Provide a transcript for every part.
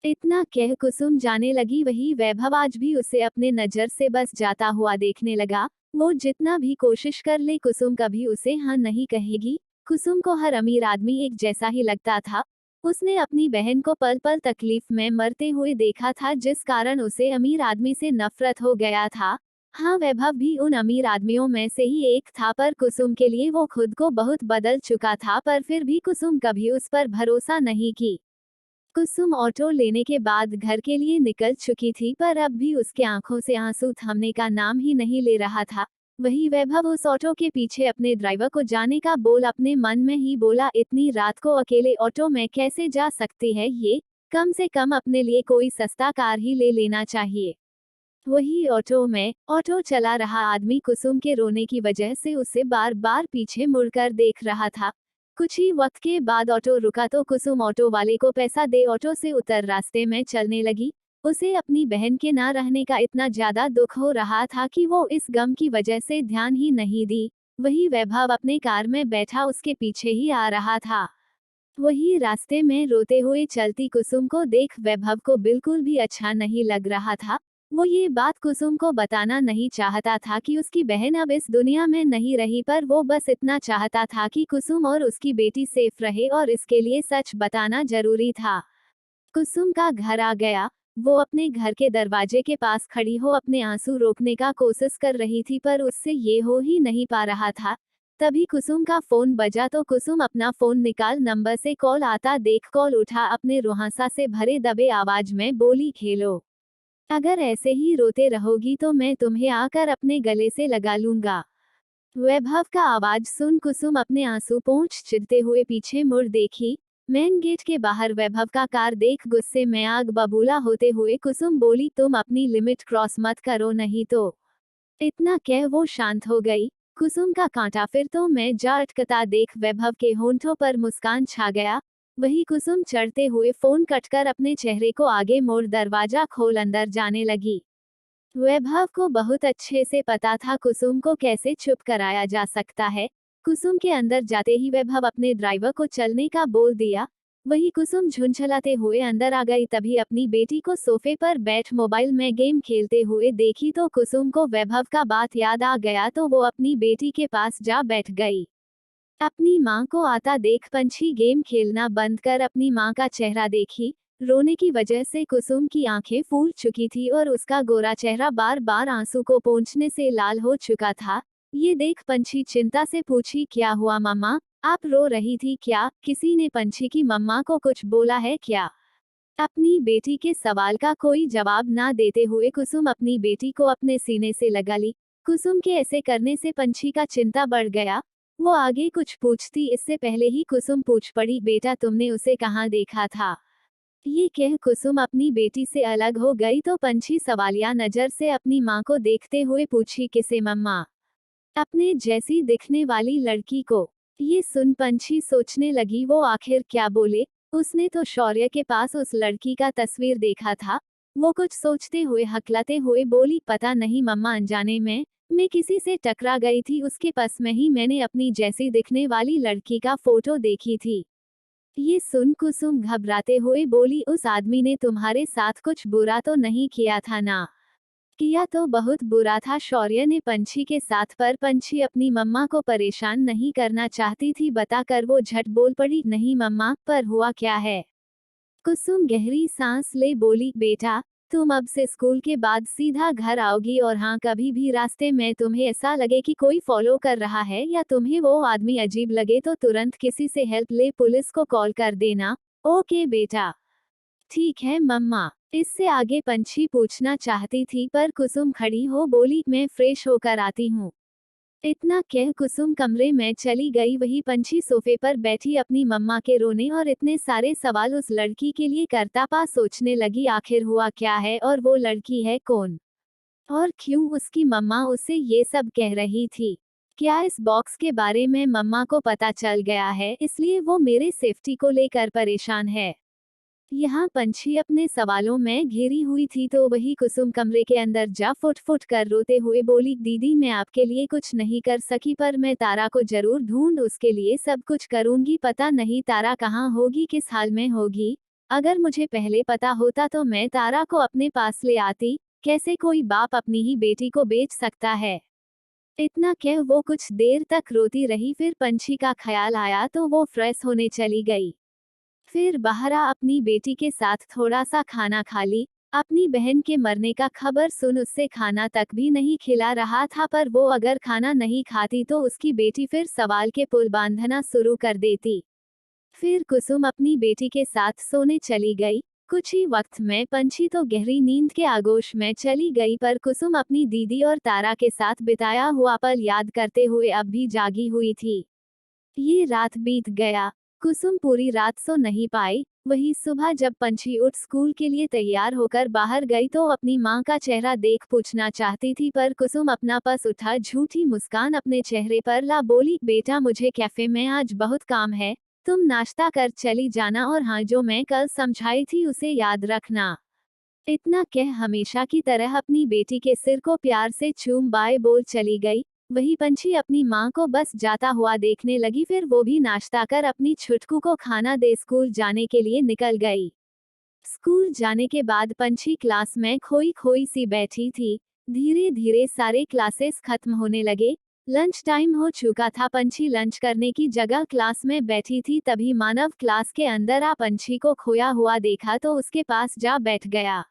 इतना कह कुसुम जाने लगी। वही वैभव आज भी उसे अपने नजर से बस जाता हुआ देखने लगा। वो जितना भी कोशिश कर ले कुसुम कभी उसे हाँ नहीं कहेगी। कुसुम को हर अमीर आदमी एक जैसा ही लगता था। उसने अपनी बहन को पल पल तकलीफ में मरते हुए देखा था, जिस कारण उसे अमीर आदमी से नफरत हो गया था। हाँ, वैभव भी उन अमीर आदमियों में से ही एक था, पर कुसुम के लिए वो खुद को बहुत बदल चुका था। पर फिर भी कुसुम कभी उस पर भरोसा नहीं की। कुसुम ऑटो लेने के बाद घर के लिए निकल चुकी थी, पर अब भी उसके आंखों से आंसू थमने का नाम ही नहीं ले रहा था। वही वैभव उस ऑटो के पीछे अपने ड्राइवर को जाने का बोल अपने मन में ही बोला, इतनी रात को अकेले ऑटो में कैसे जा सकती है ये? कम से कम अपने लिए कोई सस्ता कार ही ले लेना चाहिए। वही ऑटो में ऑटो चला रहा आदमी कुसुम के रोने की वजह से उसे बार बार पीछे मुड़कर देख रहा था। कुछ ही वक्त के बाद ऑटो रुका तो कुसुम ऑटो वाले को पैसा दे ऑटो से उतर रास्ते में चलने लगी। उसे अपनी बहन के ना रहने का इतना ज्यादा दुख हो रहा था कि वो इस गम की वजह से ध्यान ही नहीं दी। वही वैभव अपने कार में बैठा उसके पीछे ही आ रहा था। वही रास्ते में रोते हुए चलती कुसुम को देख वैभव को बिल्कुल भी अच्छा नहीं लग रहा था। वो ये बात कुसुम को बताना नहीं चाहता था कि उसकी बहन अब इस दुनिया में नहीं रही, पर वो बस इतना चाहता था कि कुसुम और उसकी बेटी सेफ रहे, और इसके लिए सच बताना जरूरी था। कुसुम का घर आ गया। वो अपने घर के दरवाजे के पास खड़ी हो अपने आंसू रोकने का कोशिश कर रही थी, पर उससे ये हो ही नहीं पा रहा था। तभी कुसुम का फोन बजा तो कुसुम अपना फोन निकाल नंबर से कॉल आता देख कॉल उठा अपने रुहासा से भरे दबे आवाज में बोली, खेलो, अगर ऐसे ही रोते रहोगी तो मैं तुम्हें आकर अपने गले से लगा लूंगा। वैभव का आवाज सुन कुसुम अपने आंसू पोंछ चिरते हुए पीछे मुड़ देखी। मेन गेट के बाहर वैभव का कार देख गुस्से में आग बबूला होते हुए कुसुम बोली, तुम अपनी लिमिट क्रॉस मत करो नहीं तो। इतना कह वो शांत हो गई। कुसुम का कांटा फिर तो मैं जा अटकता देख वैभव के होंठों पर मुस्कान छा गया। वही कुसुम चढ़ते हुए फोन कटकर अपने चेहरे को आगे मोड़ दरवाजा खोल अंदर जाने लगी। वैभव को बहुत अच्छे से पता था कुसुम को कैसे चुप कराया जा सकता है। कुसुम के अंदर जाते ही वैभव अपने ड्राइवर को चलने का बोल दिया। वही कुसुम झुंझलाते हुए अंदर आ गई। तभी अपनी बेटी को सोफे पर बैठ मोबाइल में गेम खेलते हुए देखी तो कुसुम को वैभव का बात याद आ गया, तो वो अपनी बेटी के पास जा बैठ गई। अपनी माँ को आता देख पंछी गेम खेलना बंद कर अपनी माँ का चेहरा देखी। रोने की वजह से कुसुम की आंखें फूल चुकी थी और उसका गोरा चेहरा बार बार आंसू को पोंछने से लाल हो चुका था। ये देख पंछी चिंता से पूछी, क्या हुआ मम्मा, आप रो रही थी क्या? किसी ने पंछी की मम्मा को कुछ बोला है क्या? अपनी बेटी के सवाल का कोई जवाब ना देते हुए कुसुम अपनी बेटी को अपने सीने से लगा ली। कुसुम के ऐसे करने से पंछी का चिंता बढ़ गया। वो आगे कुछ पूछती इससे पहले ही कुसुम पूछ पड़ी, बेटा तुमने उसे कहाँ देखा था? ये कह कुसुम अपनी बेटी से अलग हो गई तो पंछी सवालिया नजर से अपनी माँ को देखते हुए पूछी, किसे मम्मा? अपने जैसी दिखने वाली लड़की को। ये सुन पंछी सोचने लगी वो आखिर क्या बोले। उसने तो शौर्य के पास उस लड़की का तस्वीर देखा था। वो कुछ सोचते हुए हकलाते हुए बोली, पता नहीं मम्मा, अनजाने में मैं किसी से टकरा गई थी, उसके पास में ही मैंने अपनी जैसी दिखने वाली लड़की का फोटो देखी थी। ये सुन कुसुम घबराते हुए बोली, उस आदमी ने तुम्हारे साथ कुछ बुरा तो नहीं किया था ना? किया तो बहुत बुरा था शौर्य ने पंछी के साथ, पर पंछी अपनी मम्मा को परेशान नहीं करना चाहती थी बताकर वो झट बोल पड़ी, नहीं मम्मा, पर हुआ क्या है? कुसुम गहरी सांस ले बोली, बेटा तुम अब से स्कूल के बाद सीधा घर आओगी, और हाँ, कभी भी रास्ते में तुम्हें ऐसा लगे कि कोई फॉलो कर रहा है या तुम्हें वो आदमी अजीब लगे तो तुरंत किसी से हेल्प ले पुलिस को कॉल कर देना। ओके बेटा। ठीक है मम्मा। इससे आगे पंछी पूछना चाहती थी, पर कुसुम खड़ी हो बोली, मैं फ्रेश होकर आती हूँ। इतना कह कुसुम कमरे में चली गई। वही पंछी सोफे पर बैठी अपनी मम्मा के रोने और इतने सारे सवाल उस लड़की के लिए करता पा सोचने लगी, आखिर हुआ क्या है और वो लड़की है कौन, और क्यों उसकी मम्मा उसे ये सब कह रही थी? क्या इस बॉक्स के बारे में मम्मा को पता चल गया है, इसलिए वो मेरे सेफ्टी को लेकर परेशान है? यहाँ पंछी अपने सवालों में घिरी हुई थी तो वही कुसुम कमरे के अंदर जा फुट फुट कर रोते हुए बोली, दीदी मैं आपके लिए कुछ नहीं कर सकी, पर मैं तारा को जरूर ढूंढ उसके लिए सब कुछ करूंगी। पता नहीं तारा कहाँ होगी, किस हाल में होगी। अगर मुझे पहले पता होता तो मैं तारा को अपने पास ले आती। कैसे कोई बाप अपनी ही बेटी को बेच सकता है। इतना कह वो कुछ देर तक रोती रही, फिर पंछी का ख्याल आया तो वो फ्रेश होने चली गई। फिर बहरा अपनी बेटी के साथ थोड़ा सा खाना खा ली। अपनी बहन के मरने का खबर सुन उससे खाना तक भी नहीं खिला रहा था, पर वो अगर खाना नहीं खाती तो उसकी बेटी फिर सवाल के पुल बांधना शुरू कर देती। फिर कुसुम अपनी बेटी के साथ सोने चली गई। कुछ ही वक्त में पंछी तो गहरी नींद के आगोश में चली गई, पर कुसुम अपनी दीदी और तारा के साथ बिताया हुआ पल याद करते हुए अब भी जागी हुई थी। ये रात बीत गया। कुसुम पूरी रात सो नहीं पाई। वही सुबह जब पंछी उठ स्कूल के लिए तैयार होकर बाहर गई तो अपनी माँ का चेहरा देख पूछना चाहती थी, पर कुसुम अपना पस उठा झूठी मुस्कान अपने चेहरे पर ला बोली, बेटा मुझे कैफे में आज बहुत काम है, तुम नाश्ता कर चली जाना, और हाँ, जो मैं कल समझाई थी उसे याद रखना। इतना कह हमेशा की तरह अपनी बेटी के सिर को प्यार से चूम बाय बोल चली गई। वही पंछी अपनी माँ को बस जाता हुआ देखने लगी, फिर वो भी नाश्ता कर अपनी छुटकू को खाना दे स्कूल जाने के लिए निकल गई। स्कूल जाने के बाद पंछी क्लास में खोई खोई सी बैठी थी। धीरे धीरे सारे क्लासेस खत्म होने लगे। लंच टाइम हो चुका था। पंछी लंच करने की जगह क्लास में बैठी थी, तभी मानव क्लास के अंदर आ पंछी को खोया हुआ देखा तो उसके पास जा बैठ गया।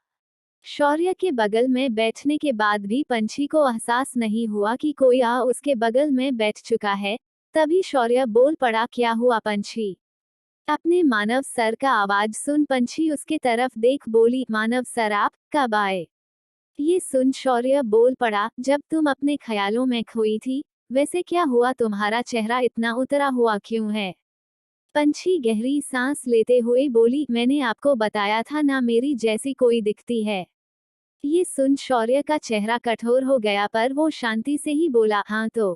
शौर्य के बगल में बैठने के बाद भी पंछी को एहसास नहीं हुआ कि कोई आ उसके बगल में बैठ चुका है। तभी शौर्य बोल पड़ा, क्या हुआ पंछी? अपने मानव सर का आवाज सुन पंछी उसके तरफ देख बोली, मानव सर आप कब आए? ये सुन शौर्य बोल पड़ा, जब तुम अपने ख्यालों में खोई थी। वैसे क्या हुआ, तुम्हारा चेहरा इतना उतरा हुआ क्यों है? पंछी गहरी सांस लेते हुए बोली, मैंने आपको बताया था ना मेरी जैसी कोई दिखती है। ये सुन शौर्य का चेहरा कठोर हो गया, पर वो शांति से ही बोला, हाँ तो।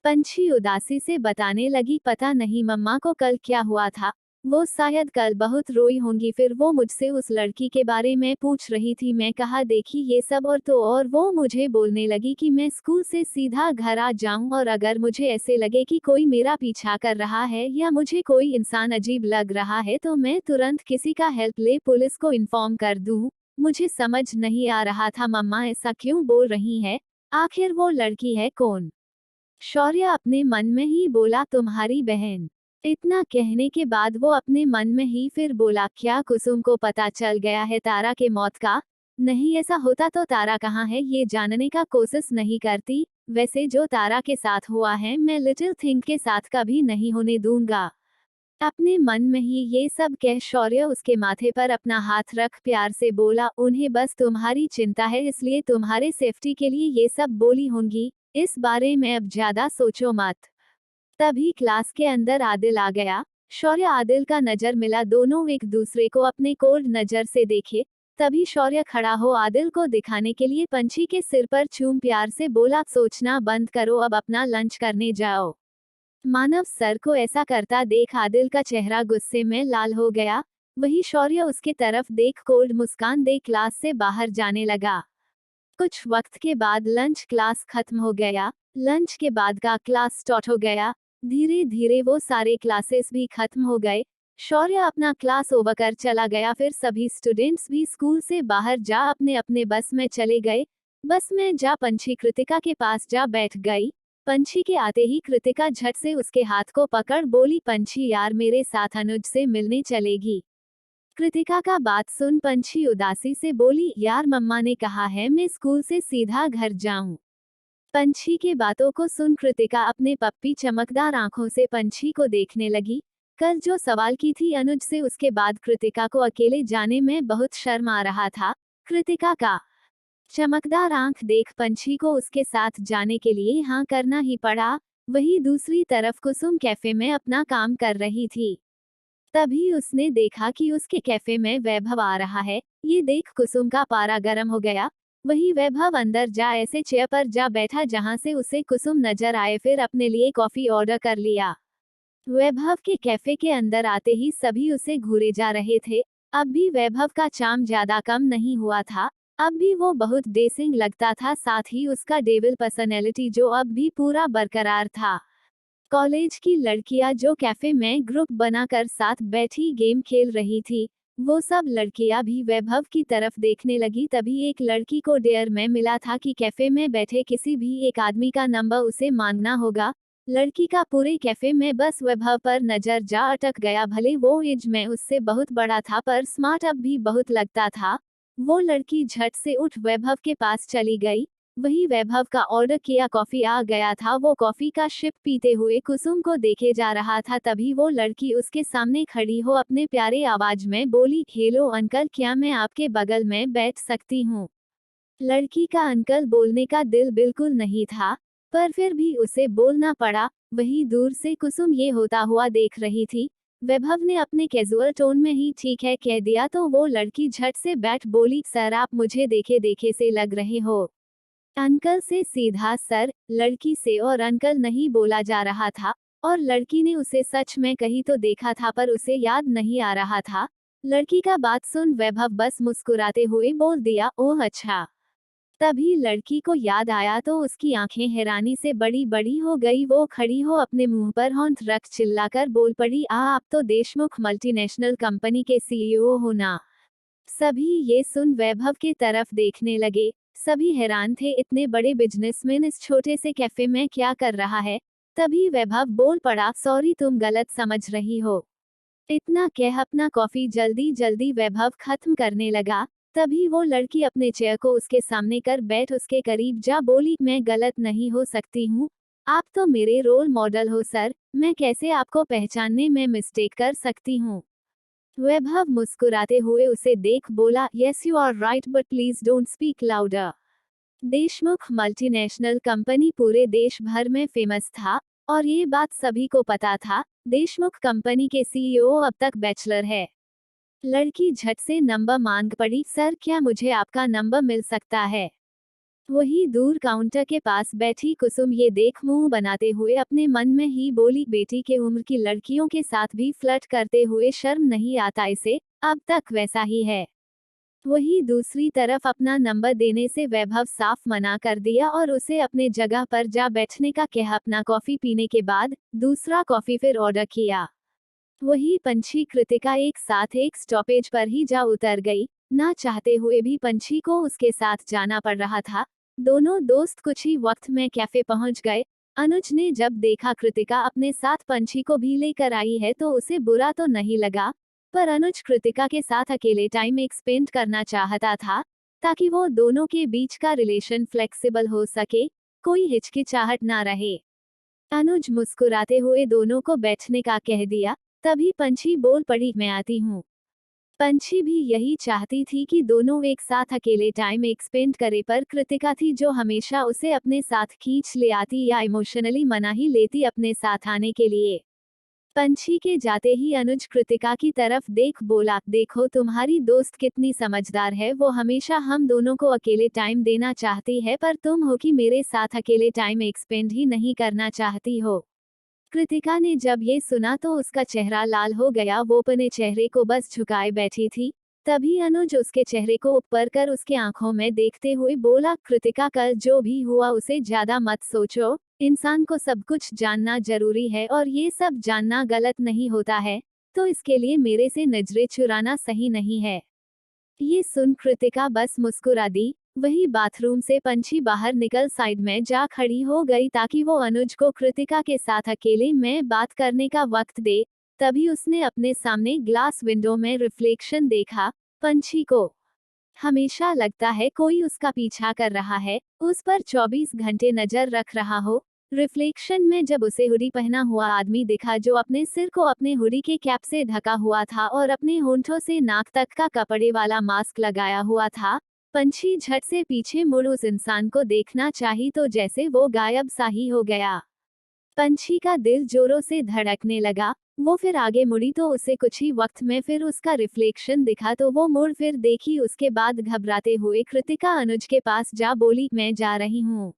पंछी उदासी से बताने लगी, पता नहीं मम्मा को कल क्या हुआ था। वो शायद कल बहुत रोई होंगी, फिर वो मुझसे उस लड़की के बारे में पूछ रही थी। मैं कहा देखी ये सब और तो और वो मुझे बोलने लगी कि मैं स्कूल से सीधा घर आ जाऊं, और अगर मुझे ऐसे लगे कि कोई मेरा पीछा कर रहा है या मुझे कोई इंसान अजीब लग रहा है तो मैं तुरंत किसी का हेल्प ले पुलिस को इन्फॉर्म कर दूं। मुझे समझ नहीं आ रहा था मम्मा ऐसा क्यों बोल रही है, आखिर वो लड़की है कौन? शौर्य अपने मन में ही बोला, तुम्हारी बहन। इतना कहने के बाद वो अपने मन में ही फिर बोला, क्या कुसुम को पता चल गया है तारा के मौत का? नहीं, ऐसा होता तो तारा कहाँ है ये जानने का कोशिश नहीं करती। वैसे जो तारा के साथ हुआ है मैं लिटिल थिंग के साथ कभी नहीं होने दूंगा। अपने मन में ही ये सब कह शौर्य उसके माथे पर अपना हाथ रख प्यार से बोला, उन्हें बस तुम्हारी चिंता है इसलिए तुम्हारे सेफ्टी के लिए ये सब बोली होंगी। इस बारे में अब ज्यादा सोचो मत। तभी क्लास के अंदर आदिल आ गया। शौर्य आदिल का नजर मिला, दोनों एक दूसरे को अपने कोल्ड नजर से देखे। तभी शौर्य खड़ा हो आदिल को दिखाने के लिए पंछी के सिर पर चूम प्यार से बोला, सोचना बंद करो, अब अपना लंच करने जाओ। मानव सर को ऐसा करता देख आदिल का चेहरा गुस्से में लाल हो गया। वही शौर्य उसके तरफ देख कोल्ड मुस्कान दे क्लास से बाहर जाने लगा। कुछ वक्त के बाद लंच क्लास खत्म हो गया। लंच के बाद का क्लास स्टार्ट हो गया। धीरे धीरे वो सारे क्लासेस भी खत्म हो गए। शौर्य अपना क्लास ओवर कर चला गया। फिर सभी स्टूडेंट्स भी स्कूल से बाहर जा अपने अपने बस में चले गए। बस में जा पंछी कृतिका के पास जा बैठ गई। पंछी के आते ही कृतिका झट से उसके हाथ को पकड़ बोली, पंछी यार मेरे साथ अनुज से मिलने चलेगी? कृतिका का बात सुन पंछी उदासी से बोली, यार मम्मा ने कहा है मैं स्कूल से सीधा घर जाऊं। पंछी के बातों को सुन कृतिका अपने पप्पी चमकदार आंखों से पंछी को देखने लगी। कल जो सवाल की थी अनुज से, उसके बाद कृतिका को अकेले जाने में बहुत शर्म आ रहा था। कृतिका का चमकदार आंख देख पंछी को उसके साथ जाने के लिए हाँ करना ही पड़ा। वही दूसरी तरफ कुसुम कैफे में अपना काम कर रही थी। तभी उसने देखा कि उसके कैफे में वैभव आ रहा है। ये देख कुसुम का पारा गर्म हो गया। वही वैभव अंदर जा ऐसे चेयर पर जा बैठा जहां से उसे कुसुम नजर आए, फिर अपने लिए कॉफी ऑर्डर कर लिया। वैभव के कैफे के अंदर आते ही सभी उसे घूरे जा रहे थे। अब भी वैभव का चार्म ज्यादा कम नहीं हुआ था। अब भी वो बहुत डेसिंग लगता था, साथ ही उसका डेविल पर्सनैलिटी जो अब भी पूरा बरकरार था। कॉलेज की लड़कियां जो कैफे में ग्रुप बनाकर साथ बैठी गेम खेल रही थी, वो सब लड़कियां भी वैभव की तरफ देखने लगी। तभी एक लड़की को डेयर में मिला था कि कैफे में बैठे किसी भी एक आदमी का नंबर उसे मांगना होगा। लड़की का पूरे कैफे में बस वैभव पर नजर जा अटक गया। भले वो एज में उससे बहुत बड़ा था पर स्मार्ट अब भी बहुत लगता था। वो लड़की झट से उठ वैभव के पास चली गई। वही वैभव का ऑर्डर किया कॉफी आ गया था। वो कॉफी का शिप पीते हुए कुसुम को देखे जा रहा था। तभी वो लड़की उसके सामने खड़ी हो अपने प्यारे आवाज में बोली, हेलो अंकल, क्या मैं आपके बगल में बैठ सकती हूँ? लड़की का अंकल बोलने का दिल बिल्कुल नहीं था, पर फिर भी उसे बोलना पड़ा। वही दूर से कुसुम ये होता हुआ देख रही थी। वैभव ने अपने कैजुअल टोन में ही ठीक है कह दिया तो वो लड़की झट से बैठ बोली, सर आप मुझे देखे देखे से लग रहे हो। अंकल से सीधा सर, लड़की से और अंकल नहीं बोला जा रहा था। और लड़की ने उसे सच में कहीं तो देखा था पर उसे याद नहीं आ रहा था। लड़की का बात सुन वैभव बस मुस्कुराते हुए बोल दिया, ओह अच्छा। तभी लड़की को याद आया तो उसकी आंखें हैरानी से बड़ी बड़ी हो गई। वो खड़ी हो अपने मुंह पर होंठ रख चिल्लाकर बोल पड़ी, आप तो देशमुख मल्टीनेशनल कंपनी के सीईओ हो ना? सभी ये सुन वैभव के तरफ देखने लगे। सभी हैरान थे, इतने बड़े बिजनेसमैन इस छोटे से कैफे में क्या कर रहा है। तभी वैभव बोल पड़ा, सॉरी तुम गलत समझ रही हो। इतना कह अपना कॉफी जल्दी जल्दी वैभव खत्म करने लगा। तभी वो लड़की अपने चेयर को उसके सामने कर बैठ उसके करीब जा बोली, मैं गलत नहीं हो सकती हूँ। आप तो मेरे रोल मॉडल हो सर, मैं कैसे आपको पहचानने में मिस्टेक कर सकती हूँ? वैभव मुस्कुराते हुए उसे देख बोला, yes you are right but please don't speak louder. Deshmukh multinational company पूरे देश भर में फेमस था और ये बात सभी को पता था। देशमुख कंपनी के सीईओ अब तक बैचलर है। लड़की झट से नंबर मांग पड़ी, सर क्या मुझे आपका नंबर मिल सकता है? वही दूर काउंटर के पास बैठी कुसुम ये देख मुंह बनाते हुए अपने मन में ही बोली, बेटी के उम्र की लड़कियों के साथ भी फ्लर्ट करते हुए शर्म नहीं आता इसे, अब तक वैसा ही है। वही दूसरी तरफ अपना नंबर देने से वैभव साफ मना कर दिया और उसे अपने जगह पर जा बैठने का कहा। अपना कॉफी पीने के बाद दूसरा कॉफी फिर ऑर्डर किया। वही पंछी कृतिका एक साथ एक स्टॉपेज पर ही जा उतर गई। ना चाहते हुए भी पंछी को उसके साथ जाना पड़ रहा था। दोनों दोस्त कुछ ही वक्त में कैफे पहुंच गए। अनुज ने जब देखा कृतिका अपने साथ पंछी को भी लेकर आई है तो उसे बुरा तो नहीं लगा, पर अनुज कृतिका के साथ अकेले टाइम एक्सपेंड करना चाहता था ताकि वो दोनों के बीच का रिलेशन फ्लेक्सिबल हो सके, कोई हिचकिचाहट ना रहे। अनुज मुस्कुराते हुए दोनों को बैठने का कह दिया। तभी पंछी बोल पड़ी, मैं आती हूँ। पंछी भी यही चाहती थी कि दोनों एक साथ अकेले टाइम एक्सपेंड करे, पर कृतिका थी जो हमेशा उसे अपने साथ खींच ले आती या इमोशनली मना ही लेती अपने साथ आने के लिए। पंछी के जाते ही अनुज कृतिका की तरफ देख बोला, देखो तुम्हारी दोस्त कितनी समझदार है, वो हमेशा हम दोनों को अकेले टाइम देना चाहती है पर तुम हो कि मेरे साथ अकेले टाइम एक्सपेंड ही नहीं करना चाहती हो। कृतिका ने जब ये सुना तो उसका चेहरा लाल हो गया। वो अपने चेहरे को बस झुकाए बैठी थी। तभी अनुज उसके चेहरे को ऊपर कर उसके आंखों में देखते हुए बोला, कृतिका कल जो भी हुआ उसे ज्यादा मत सोचो। इंसान को सब कुछ जानना जरूरी है और ये सब जानना गलत नहीं होता है, तो इसके लिए मेरे से नजरें चुराना सही नहीं है। ये सुन कृतिका बस मुस्कुरा दी। वही बाथरूम से पंछी बाहर निकल साइड में जा खड़ी हो गई ताकि वो अनुज को कृतिका के साथ अकेले में बात करने का वक्त दे। तभी उसने अपने सामने ग्लास विंडो में रिफ्लेक्शन देखा। पंछी को हमेशा लगता है कोई उसका पीछा कर रहा है, उस पर 24 घंटे नजर रख रहा हो। रिफ्लेक्शन में जब उसे हुडी पहना हुआ आदमी दिखा जो अपने सिर को अपने हुडी के कैप से ढका हुआ था और अपने होंठों से नाक तक का कपड़े वाला मास्क लगाया हुआ था। पंछी झट से पीछे मुड़ उस इंसान को देखना चाही तो जैसे वो गायब सा ही हो गया। पंछी का दिल जोरों से धड़कने लगा। वो फिर आगे मुड़ी तो उसे कुछ ही वक्त में फिर उसका रिफ्लेक्शन दिखा तो वो मुड़ फिर देखी। उसके बाद घबराते हुए कृतिका अनुज के पास जा बोली, मैं जा रही हूँ।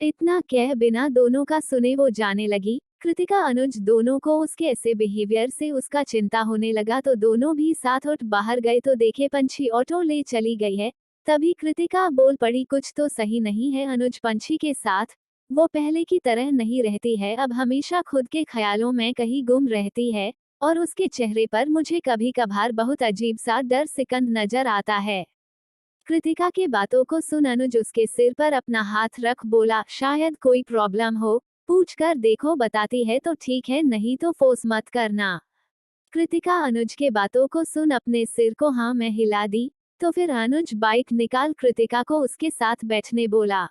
इतना कह बिना दोनों का सुने वो जाने लगी। कृतिका अनुज दोनों को उसके ऐसे बिहेवियर से उसका चिंता होने लगा तो दोनों भी साथ उठ बाहर गए तो देखे पंछी ऑटो ले चली गई है। तभी कृतिका बोल पड़ी, कुछ तो सही नहीं है अनुज पंछी के साथ। वो पहले की तरह नहीं रहती है, अब हमेशा खुद के ख्यालों में कहीं गुम रहती है और उसके चेहरे पर मुझे कभी कभार बहुत अजीब सा डर सिकंद नजर आता है। कृतिका के बातों को सुन अनुज उसके सिर पर अपना हाथ रख बोला, शायद कोई प्रॉब्लम हो, पूछ कर देखो, बताती है तो ठीक है, नहीं तो फोर्स मत करना। कृतिका अनुज के बातों को सुन अपने सिर को हाँ में हिला दी। तो फिर अनुज बाइक निकाल कृतिका को उसके साथ बैठने बोला।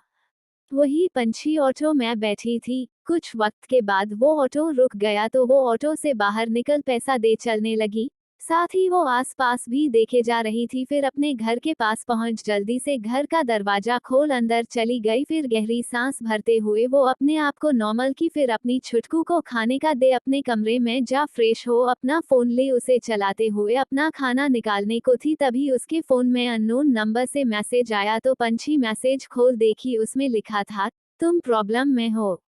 वही पंछी ऑटो में बैठी थी। कुछ वक्त के बाद वो ऑटो रुक गया तो वो ऑटो से बाहर निकल पैसा दे चलने लगी। साथ ही वो आसपास भी देखे जा रही थी। फिर अपने घर के पास पहुंच जल्दी से घर का दरवाजा खोल अंदर चली गई। फिर गहरी सांस भरते हुए वो अपने आप को नॉर्मल की। फिर अपनी छुटकू को खाने का दे, अपने कमरे में जा फ्रेश हो, अपना फोन ले। उसे चलाते हुए अपना खाना निकालने को थी तभी उसके फोन में अननोन नंबर से मैसेज आया। तो पंछी मैसेज खोल देखी, उसमें लिखा था, तुम प्रॉब्लम में हो।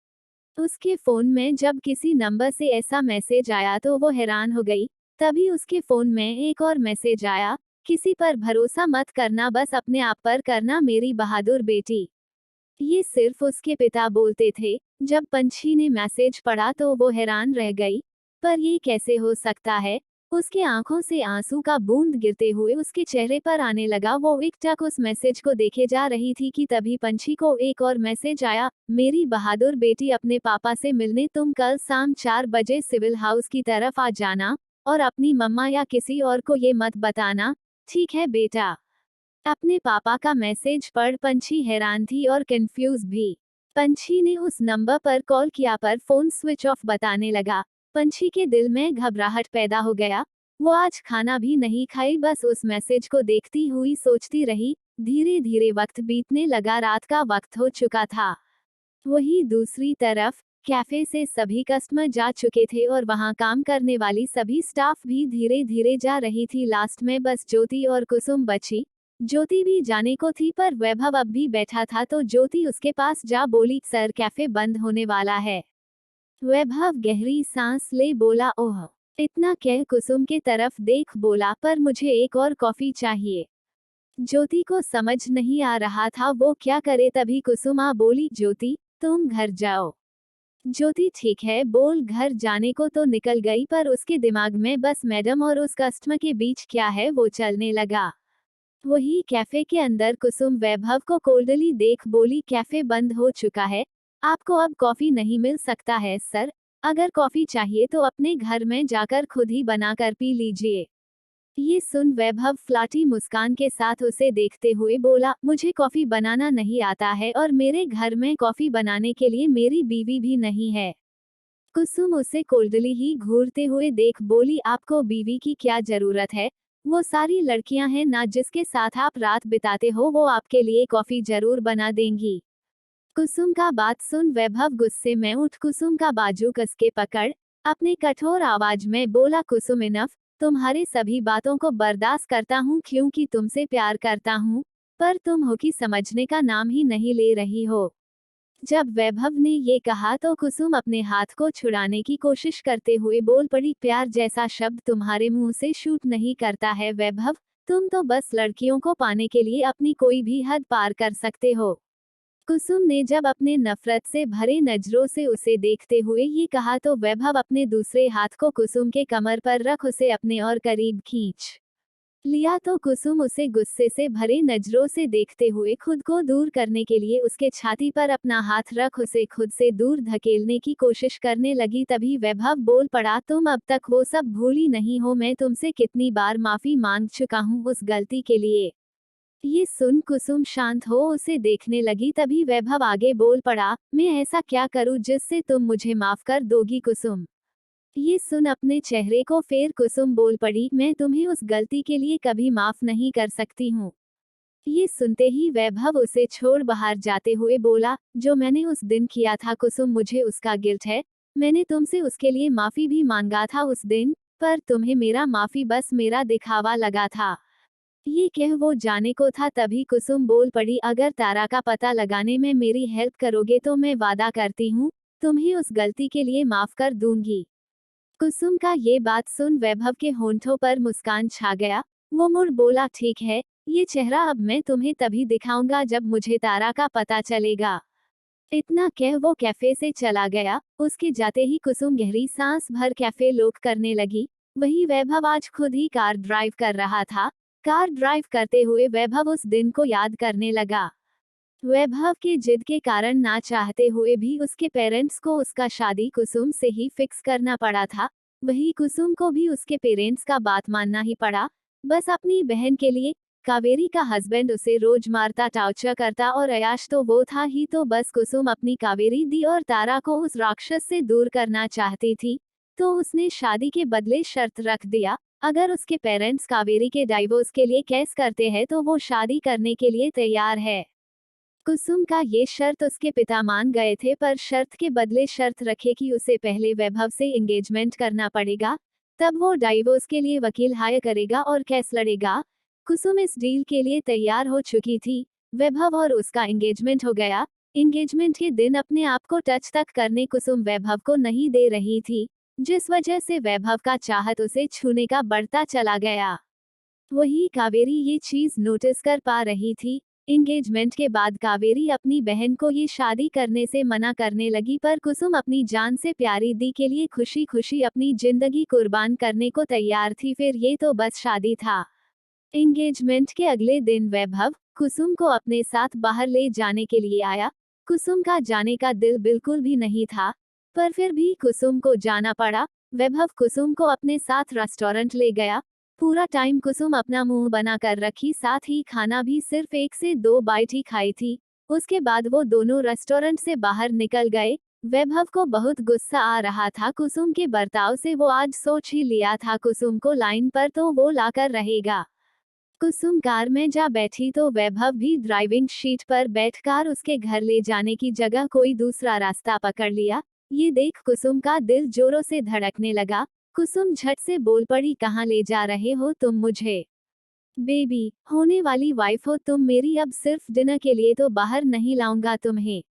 उसके फोन में जब किसी नंबर से ऐसा मैसेज आया तो वो हैरान हो गई। तभी उसके फोन में एक और मैसेज आया, किसी पर भरोसा मत करना, बस अपने आप पर करना मेरी बहादुर बेटी। ये सिर्फ उसके पिता बोलते थे। जब पंछी ने मैसेज पढ़ा तो वो हैरान रह गई। पर ये कैसे हो सकता है? उसके आंखों से आंसू का बूंद गिरते हुए उसके चेहरे पर आने लगा। वो एकटक उस मैसेज को देखे जा रही थी कि तभी पंछी को एक और मैसेज आया, मेरी बहादुर बेटी, अपने पापा से मिलने तुम कल शाम 4 बजे सिविल हाउस की तरफ आ जाना, और अपनी मम्मा या किसी और को ये मत बताना, ठीक है बेटा। अपने पापा का मैसेज पढ़ पंछी हैरान थी और कंफ्यूज भी। पंछी ने उस नंबर पर कॉल किया पर फोन स्विच ऑफ बताने लगा। पंछी के दिल में घबराहट पैदा हो गया। वो आज खाना भी नहीं खाई, बस उस मैसेज को देखती हुई सोचती रही। धीरे धीरे वक्त बीतने लगा, रात का वक्त हो चुका था। वहीं दूसरी तरफ कैफे से सभी कस्टमर जा चुके थे और वहां काम करने वाली सभी स्टाफ भी धीरे धीरे जा रही थी। लास्ट में बस ज्योति और कुसुम बची। ज्योति भी जाने को थी पर वैभव अब भी बैठा था तो ज्योति उसके पास जा बोली, सर कैफे बंद होने वाला है। वैभव गहरी सांस ले बोला, ओह। इतना कह कुसुम के तरफ देख बोला, पर मुझे एक और कॉफी चाहिए। ज्योति को समझ नहीं आ रहा था वो क्या करे। तभी कुसुम आ बोली, ज्योति तुम घर जाओ। ज्योति ठीक है बोल घर जाने को तो निकल गई, पर उसके दिमाग में बस मैडम और उस कस्टमर के बीच क्या है वो चलने लगा। वही कैफे के अंदर कुसुम वैभव को कोल्डली देख बोली, कैफे बंद हो चुका है, आपको अब कॉफी नहीं मिल सकता है सर। अगर कॉफी चाहिए तो अपने घर में जाकर खुद ही बनाकर पी लीजिए। ये सुन वैभव फ्लाटी मुस्कान के साथ उसे देखते हुए बोला, मुझे कॉफी बनाना नहीं आता है और मेरे घर में कॉफी बनाने के लिए मेरी बीवी भी नहीं है। कुसुम उसे कोल्डली ही घूरते हुए देख बोली, आपको बीवी की क्या जरूरत है? वो सारी लड़कियां हैं ना जिसके साथ आप रात बिताते हो, वो आपके लिए कॉफी जरूर बना देंगी। कुसुम का बात सुन वैभव गुस्से में उठ कुसुम का बाजू कस के पकड़ अपने कठोर आवाज में बोला, कुसुम इनफ, तुम्हारे सभी बातों को बर्दाश्त करता हूँ क्योंकि तुमसे प्यार करता हूँ, पर तुम हो कि समझने का नाम ही नहीं ले रही हो। जब वैभव ने ये कहा तो कुसुम अपने हाथ को छुड़ाने की कोशिश करते हुए बोल पड़ी, प्यार जैसा शब्द तुम्हारे मुंह से शूट नहीं करता है वैभव, तुम तो बस लड़कियों को पाने के लिए अपनी कोई भी हद पार कर सकते हो। कुसुम ने जब अपने नफरत से भरे नजरों से उसे देखते हुए ये कहा तो वैभव अपने दूसरे हाथ को कुसुम के कमर पर रख उसे अपने और करीब खींच लिया। तो कुसुम उसे गुस्से से भरे नजरों से देखते हुए खुद को दूर करने के लिए उसके छाती पर अपना हाथ रख उसे खुद से दूर धकेलने की कोशिश करने लगी। तभी वैभव बोल पड़ा, तुम अब तक वो सब भूली नहीं हो, मैं तुमसे कितनी बार माफी मांग चुका हूँ उस गलती के लिए। ये सुन कुसुम शांत हो उसे देखने लगी। तभी वैभव आगे बोल पड़ा, मैं ऐसा क्या करूँ जिससे तुम मुझे माफ कर दोगी कुसुम? ये सुन अपने चेहरे को फेर कुसुम बोल पड़ी, मैं तुम्हें उस गलती के लिए कभी माफ नहीं कर सकती हूँ। ये सुनते ही वैभव उसे छोड़ बाहर जाते हुए बोला, जो मैंने उस दिन किया था कुसुम, मुझे उसका गिल्ट है। मैंने तुमसे उसके लिए माफी भी मांगा था उस दिन, पर तुम्हें मेरा माफी बस मेरा दिखावा लगा था। ये कह वो जाने को था तभी कुसुम बोल पड़ी, अगर तारा का पता लगाने में मेरी हेल्प करोगे तो मैं वादा करती हूँ तुम्हें उस गलती के लिए माफ कर दूंगी। कुसुम का ये बात सुन वैभव के होंठों पर मुस्कान छा गया। वो मुड़ बोला, ठीक है, ये चेहरा अब मैं तुम्हें तभी दिखाऊंगा जब मुझे तारा का पता चलेगा। इतना कह वो कैफे से चला गया। उसके जाते ही कुसुम गहरी सांस भर कैफे लॉक करने लगी। वही वैभव आज खुद ही कार ड्राइव कर रहा था। कार ड्राइव करते हुए वैभव उस दिन को याद करने लगा। वैभव के जिद के कारण ना चाहते हुए भी उसके पेरेंट्स को उसका शादी कुसुम से ही फिक्स करना पड़ा था। वही कुसुम को भी उसके पेरेंट्स का बात मानना ही पड़ा, बस अपनी बहन के लिए। कावेरी का हस्बैंड उसे रोज मारता, टॉर्चर करता और अयाश तो वो था ही, तो बस कुसुम अपनी कावेरी दी और तारा को उस राक्षस से दूर करना चाहती थी। तो उसने शादी के बदले शर्त रख दिया, अगर उसके पेरेंट्स कावेरी के डाइवोर्स के लिए केस करते हैं तो वो शादी करने के लिए तैयार है। कुसुम का ये शर्त उसके पिता मान गए थे, पर शर्त के बदले शर्त रखे कि उसे पहले वैभव से एंगेजमेंट करना पड़ेगा, तब वो डाइवोर्स के लिए वकील हायर करेगा और केस लड़ेगा। कुसुम इस डील के लिए तैयार हो चुकी थी। वैभव और उसका एंगेजमेंट हो गया। एंगेजमेंट के दिन अपने आप को टच तक करने कुसुम वैभव को नहीं दे रही थी, जिस वजह से वैभव का चाहत उसे छूने का बढ़ता चला गया। वही कावेरी ये चीज नोटिस कर पा रही थी। एंगेजमेंट के बाद कावेरी अपनी बहन को ये शादी करने से मना करने लगी, पर कुसुम अपनी जान से प्यारी दी के लिए खुशी खुशी अपनी जिंदगी कुर्बान करने को तैयार थी। फिर ये तो बस शादी था। एंगेजमेंट के अगले दिन वैभव कुसुम को अपने साथ बाहर ले जाने के लिए आया। कुसुम का जाने का दिल बिल्कुल भी नहीं था, पर फिर भी कुसुम को जाना पड़ा। वैभव कुसुम को अपने साथ रेस्टोरेंट ले गया। पूरा टाइम कुसुम अपना मुंह बना कर रखी, साथ ही खाना भी सिर्फ 1 से 2 बाइट ही खाई थी। उसके बाद वो दोनों रेस्टोरेंट से बाहर निकल गए। वैभव को बहुत गुस्सा आ रहा था कुसुम के बर्ताव से। वो आज सोच ही लिया था कुसुम को लाइन पर तो वो लाकर रहेगा। कुसुम कार में जा बैठी तो वैभव भी ड्राइविंग सीट पर बैठकर उसके घर ले जाने की जगह कोई दूसरा रास्ता पकड़ लिया। ये देख कुसुम का दिल जोरों से धड़कने लगा। कुसुम झट से बोल पड़ी, कहाँ ले जा रहे हो तुम मुझे? बेबी, होने वाली वाइफ हो तुम मेरी, अब सिर्फ डिनर के लिए तो बाहर नहीं लाऊंगा तुम्हें।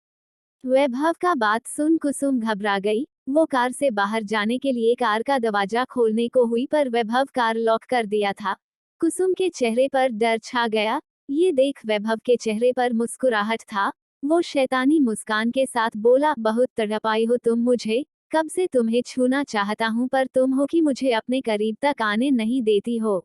वैभव का बात सुन कुसुम घबरा गई। वो कार से बाहर जाने के लिए कार का दरवाजा खोलने को हुई, पर वैभव कार लॉक कर दिया था। कुसुम के चेहरे पर डर छा गया। ये देख वैभव के चेहरे पर मुस्कुराहट था। वो शैतानी मुस्कान के साथ बोला, बहुत तड़पाई हो तुम मुझे, कब से तुम्हें छूना चाहता हूँ, पर तुम हो कि मुझे अपने करीब तक आने नहीं देती हो।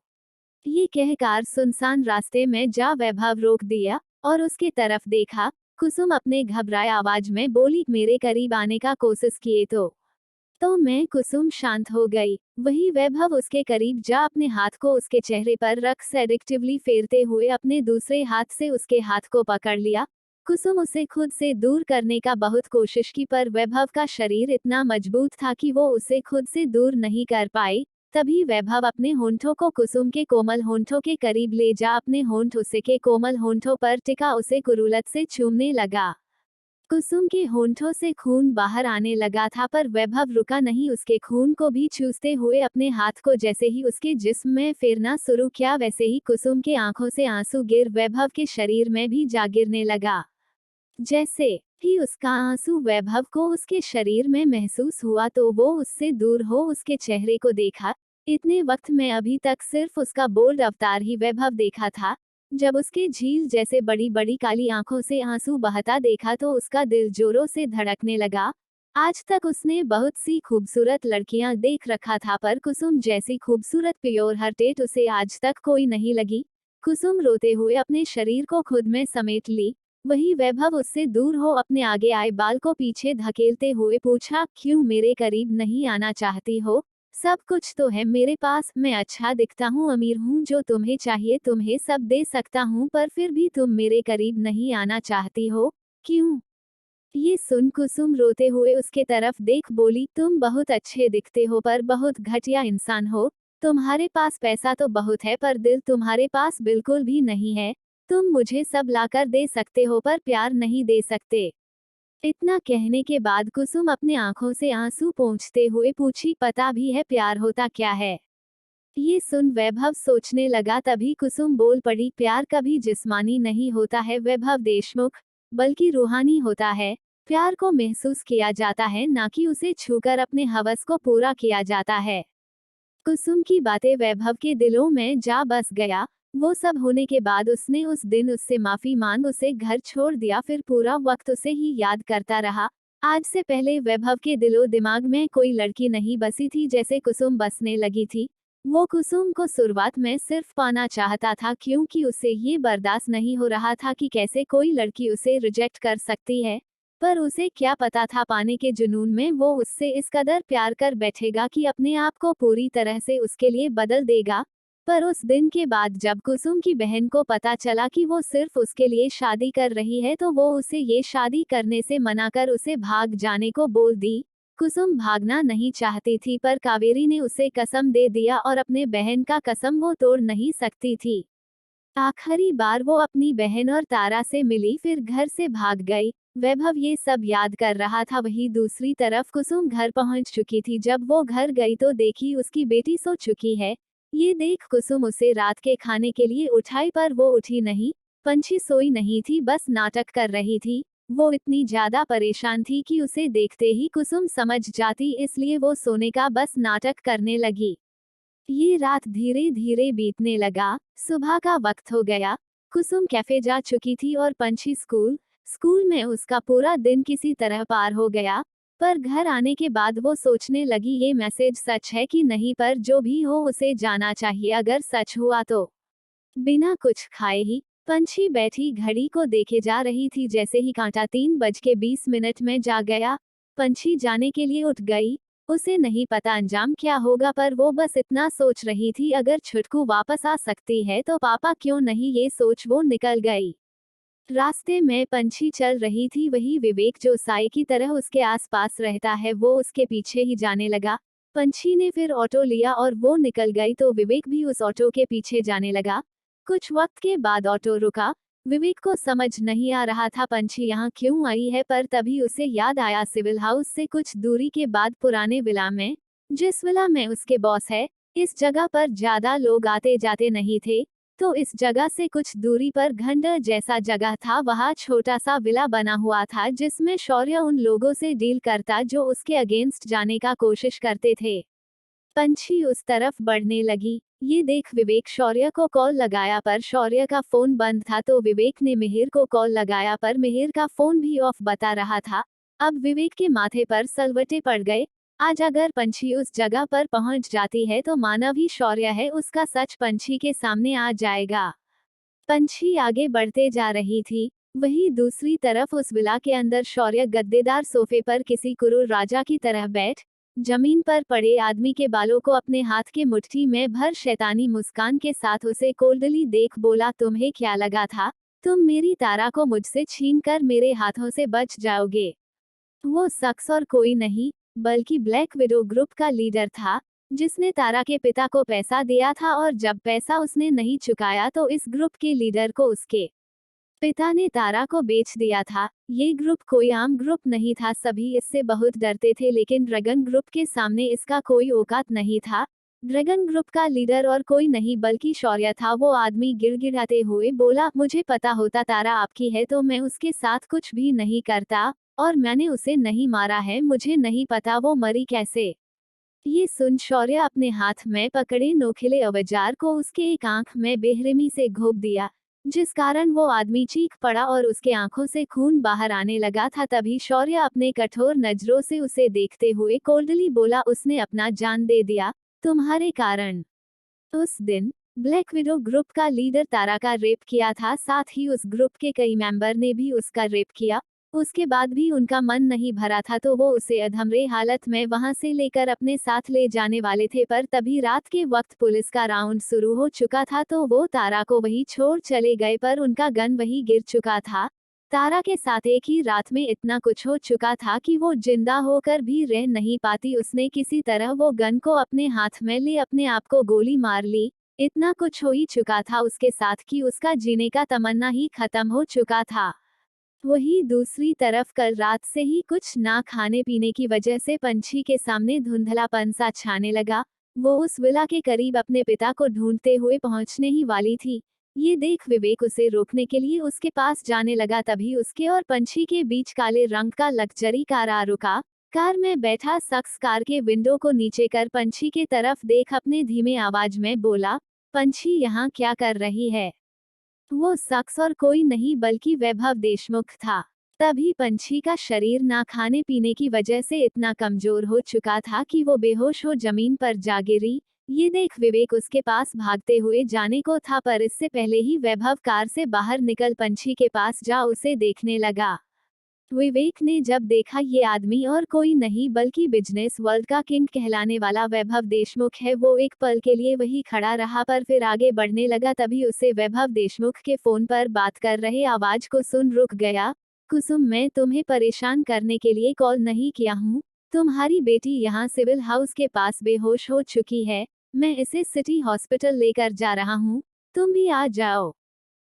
ये कहकर सुनसान रास्ते में जा वैभव रोक दिया और उसके तरफ देखा। कुसुम अपने घबराए आवाज में बोली, मेरे करीब आने का कोशिश किए तो मैं। कुसुम शांत हो गई। वही वैभव उसके करीब जा अपने हाथ को उसके चेहरे पर रख सेडिक्टिवली फेरते हुए अपने दूसरे हाथ से उसके हाथ को पकड़ लिया। कुसुम उसे खुद से दूर करने का बहुत कोशिश की, पर वैभव का शरीर इतना मजबूत था कि वो उसे खुद से दूर नहीं कर पाई। तभी वैभव अपने होंठों को कुसुम के कोमल होंठों के करीब ले जा अपने होंठ उसे के कोमल होंठों पर टिका उसे कुरूलत से चूमने लगा। कुसुम के होंठों से खून बाहर आने लगा था, पर वैभव रुका नहीं। उसके खून को भी चूसते हुए अपने हाथ को जैसे ही उसके जिस्म में फेरना शुरू किया, वैसे ही कुसुम के आंखों से आंसू गिर वैभव के शरीर में भी जा गिरने लगा। जैसे ही उसका आंसू वैभव को उसके शरीर में महसूस हुआ तो वो उससे दूर हो उसके चेहरे को देखा। इतने वक्त में अभी तक सिर्फ उसका बोल्ड अवतार ही वैभव देखा था। जब उसके झील जैसे बड़ी बड़ी काली आंखों से आंसू बहता देखा तो उसका दिल जोरों से धड़कने लगा। आज तक उसने बहुत सी खूबसूरत लड़कियां देख रखा था, पर कुसुम जैसी खूबसूरत प्योर हार्टेड उसे आज तक कोई नहीं लगी। कुसुम रोते हुए अपने शरीर को खुद में समेट ली। वही वैभव उससे दूर हो अपने आगे आए बाल को पीछे धकेलते हुए पूछा, क्यों मेरे करीब नहीं आना चाहती हो? सब कुछ तो है मेरे पास, मैं अच्छा दिखता हूँ, अमीर हूँ, जो तुम्हें चाहिए तुम्हें सब दे सकता हूँ, पर फिर भी तुम मेरे करीब नहीं आना चाहती हो, क्यों? ये सुन कुसुम रोते हुए उसके तरफ देख बोली, तुम बहुत अच्छे दिखते हो पर बहुत घटिया इंसान हो। तुम्हारे पास पैसा तो बहुत है, पर दिल तुम्हारे पास बिल्कुल भी नहीं है। तुम मुझे सब लाकर दे सकते हो, पर प्यार नहीं दे सकते। इतना कहने के बाद कुसुम अपने आंखों से आंसू पोंछते हुए पूछी, पता भी है प्यार होता क्या है? ये सुन वैभव सोचने लगा। तभी कुसुम बोल पड़ी, प्यार कभी जिस्मानी नहीं होता है वैभव देशमुख, बल्कि रूहानी होता है। प्यार को महसूस किया जाता है, ना कि उसे छूकर अपने हवस को पूरा किया जाता है। कुसुम की बातें वैभव के दिलों में जा बस गया। वो सब होने के बाद उसने उस दिन उससे माफी मांग उसे घर छोड़ दिया, फिर पूरा वक्त उसे ही याद करता रहा। आज से पहले वैभव के दिलो दिमाग में कोई लड़की नहीं बसी थी जैसे कुसुम बसने लगी थी। वो कुसुम को शुरुआत में सिर्फ पाना चाहता था क्योंकि उसे ये बर्दाश्त नहीं हो रहा था कि कैसे कोई लड़की उसे रिजेक्ट कर सकती है। पर उसे क्या पता था पाने के जुनून में वो उससे इस कदर प्यार कर बैठेगा कि अपने आप को पूरी तरह से उसके लिए बदल देगा। पर उस दिन के बाद जब कुसुम की बहन को पता चला कि वो सिर्फ उसके लिए शादी कर रही है तो वो उसे ये शादी करने से मना कर उसे भाग जाने को बोल दी। कुसुम भागना नहीं चाहती थी पर कावेरी ने उसे कसम दे दिया और अपने बहन का कसम वो तोड़ नहीं सकती थी। आखिरी बार वो अपनी बहन और तारा से मिली फिर घर से भाग गई। वैभव ये सब याद कर रहा था, वहीं दूसरी तरफ कुसुम घर पहुंच चुकी थी। जब वो घर गई तो देखी उसकी बेटी सो चुकी है। ये देख कुसुम उसे रात के खाने के लिए उठाई पर वो उठी नहीं। पंछी सोई नहीं थी, बस नाटक कर रही थी। वो इतनी ज्यादा परेशान थी कि उसे देखते ही कुसुम समझ जाती, इसलिए वो सोने का बस नाटक करने लगी। ये रात धीरे धीरे बीतने लगा। सुबह का वक्त हो गया। कुसुम कैफे जा चुकी थी और पंछी स्कूल। स्कूल में उसका पूरा दिन किसी तरह पार हो गया। पर घर आने के बाद वो सोचने लगी ये मैसेज सच है कि नहीं, पर जो भी हो उसे जाना चाहिए अगर सच हुआ तो। बिना कुछ खाए ही पंछी बैठी घड़ी को देखे जा रही थी। जैसे ही कांटा 3:20 में जा गया, पंछी जाने के लिए उठ गई। उसे नहीं पता अंजाम क्या होगा, पर वो बस इतना सोच रही थी अगर छुटकू वापस आ सकती है तो पापा क्यों नहीं, ये सोच वो निकल गई। रास्ते में पंछी चल रही थी, वही विवेक जो साए की तरह उसके आसपास रहता है वो उसके पीछे ही जाने लगा। पंछी ने फिर ऑटो लिया और वो निकल गई तो विवेक भी उस ऑटो के पीछे जाने लगा। कुछ वक्त के बाद ऑटो रुका। विवेक को समझ नहीं आ रहा था पंछी यहाँ क्यों आई है, पर तभी उसे याद आया सिविल हाउस से कुछ दूरी के बाद पुराने विला में, जिस विला में उसके बॉस है। इस जगह पर ज्यादा लोग आते जाते नहीं थे। तो इस जगह से कुछ दूरी पर खंडहर जैसा जगह था, वहाँ छोटा सा विला बना हुआ था जिसमें शौर्य उन लोगों से डील करता जो उसके अगेंस्ट जाने का कोशिश करते थे। पंछी उस तरफ बढ़ने लगी। ये देख विवेक शौर्य को कॉल लगाया पर शौर्य का फोन बंद था, तो विवेक ने मिहिर को कॉल लगाया पर मिहिर का फोन भी ऑफ बता रहा था। अब विवेक के माथे पर सलवटे पड़ गए। आज अगर पंछी उस जगह पर पहुंच जाती है तो मानव ही शौर्य है, उसका सच पंछी के सामने आ जाएगा। पंछी आगे बढ़ते जा रही थी। वहीं दूसरी तरफ उस विला के अंदर शौर्य गद्देदार सोफे पर किसी कुरूर राजा की तरह बैठ, जमीन पर पड़े आदमी के बालों को अपने हाथ के मुट्ठी में भर शैतानी मुस्कान के साथ उसे कोल्डली देख बोला, तुम्हें क्या लगा था तुम मेरी तारा को मुझसे छीन कर मेरे हाथों से बच जाओगे? वो शख्स और कोई नहीं बल्कि ब्लैक विडो ग्रुप का लीडर था, जिसने तारा के पिता को पैसा दिया था और जब पैसा उसने नहीं चुकाया तो इस ग्रुप के लीडर को उसके पिता ने तारा को बेच दिया था। ये ग्रुप कोई आम ग्रुप नहीं था, सभी इससे बहुत डरते थे, लेकिन ड्रैगन ग्रुप के सामने इसका कोई औकात नहीं था। ड्रैगन ग्रुप का लीडर और कोई नहीं बल्कि शौर्य था। वो आदमी गिड़गिड़ाते हुए बोला, मुझे पता होता तारा आपकी है तो मैं उसके साथ कुछ भी नहीं करता, और मैंने उसे नहीं मारा है, मुझे नहीं पता वो मरी कैसे। ये सुन शौर्य अपने हाथ में पकड़े नोखिले औजार को उसके एक आंख में बेरहमी से घोंप दिया, जिस कारण वो आदमी चीख पड़ा और उसके आंखों से खून बाहर आने लगा था। तभी शौर्य अपने कठोर नजरों से उसे देखते हुए कोल्डली बोला, उसने अपना जान दे दिया तुम्हारे कारण। उस दिन ब्लैक विडो ग्रुप का लीडर तारा का रेप किया था, साथ ही उस ग्रुप के कई मेंबर ने भी उसका रेप किया। उसके बाद भी उनका मन नहीं भरा था तो वो उसे अधमरे हालत में वहां से लेकर अपने साथ ले जाने वाले थे, पर तभी रात के वक्त पुलिस का राउंड शुरू हो चुका था तो वो तारा को वही छोड़ चले गए, पर उनका गन वही गिर चुका था। तारा के साथ एक ही रात में इतना कुछ हो चुका था कि वो जिंदा होकर भी रह नहीं पाती। उसने किसी तरह वो गन को अपने हाथ में ले अपने आप को गोली मार ली। इतना कुछ हो ही चुका था उसके साथ कि उसका जीने का तमन्ना ही खत्म हो चुका था। वही दूसरी तरफ कल रात से ही कुछ ना खाने पीने की वजह से पंछी के सामने धुंधलापन सा छाने लगा। वो उस विला के करीब अपने पिता को ढूंढते हुए पहुंचने ही वाली थी। ये देख विवेक उसे रोकने के लिए उसके पास जाने लगा, तभी उसके और पंछी के बीच काले रंग का लग्जरी कार आ रुका। कार में बैठा शख्स कार के विंडो को नीचे कर पंछी के तरफ देख अपने धीमे आवाज में बोला, पंछी यहाँ क्या कर रही है? वो शख्स और कोई नहीं बल्कि वैभव देशमुख था। तभी पंछी का शरीर ना खाने पीने की वजह से इतना कमजोर हो चुका था कि वो बेहोश हो जमीन पर जा गिरी। ये देख विवेक उसके पास भागते हुए जाने को था, पर इससे पहले ही वैभव कार से बाहर निकल पंछी के पास जा उसे देखने लगा। विवेक ने जब देखा ये आदमी और कोई नहीं बल्कि बिजनेस वर्ल्ड का किंग कहलाने वाला वैभव देशमुख है, वो एक पल के लिए वही खड़ा रहा पर फिर आगे बढ़ने लगा। तभी उसे वैभव देशमुख के फोन पर बात कर रहे आवाज को सुन रुक गया। कुसुम, मैं तुम्हें परेशान करने के लिए कॉल नहीं किया हूँ। तुम्हारी बेटी यहाँ सिविल हाउस के पास बेहोश हो चुकी है। मैं इसे सिटी हॉस्पिटल लेकर जा रहा हूँ, तुम भी आ जाओ।